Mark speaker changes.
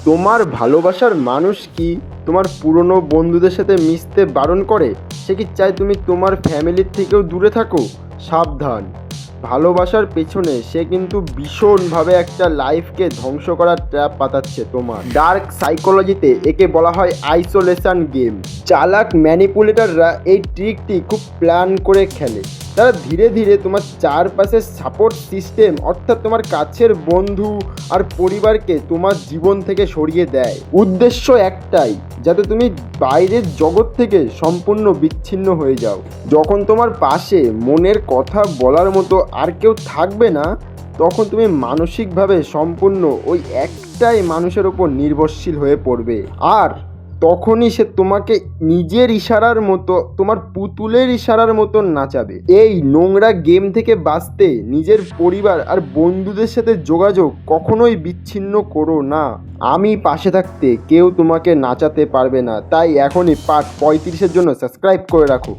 Speaker 1: তোমার ভালোবাসার মানুষ কি তোমার পুরনো বন্ধুদের সাথে মিশতে বারণ করে? সে কি চায় তুমি তোমার ফ্যামিলির থেকেও দূরে থাকো? সাবধান, ভালোবাসার পেছনে সে কিন্তু ভীষণভাবে একটা লাইফকে ধ্বংস করার ট্র্যাপ পাতাচ্ছে তোমার। ডার্ক সাইকোলজিতে একে বলা হয় আইসোলেশন গেম। চালাক ম্যানিপুলেটররা এই ট্রিকটি খুব প্ল্যান করে খেলে। তারা ধীরে ধীরে তোমার চারপাশের সাপোর্ট সিস্টেম অর্থাৎ তোমার কাছের বন্ধু আর পরিবারকে তোমার জীবন থেকে সরিয়ে দেয়। উদ্দেশ্য একটাই, যাতে তুমি বাইরের জগৎ থেকে সম্পূর্ণ বিচ্ছিন্ন হয়ে যাও। যখন তোমার পাশে মনের কথা বলার মতো আর কেউ থাকবে না, তখন তুমি মানসিকভাবে সম্পূর্ণ ওই একটাই মানুষের ওপর নির্ভরশীল হয়ে পড়বে। আর তখনই সে তোমাকে নিজের ইশারার মতো, তোমার পুতুলের ইশারার মতো নাচাবে। এই নোংরা গেম থেকে বাঁচতে নিজের পরিবার আর বন্ধুদের সাথে যোগাযোগ কখনোই বিচ্ছিন্ন করো না। আমি পাশে থাকতে কেউ তোমাকে নাচাতে পারবে না। তাই এখনই পার্ট 35-এর জন্য সাবস্ক্রাইব করে রাখো।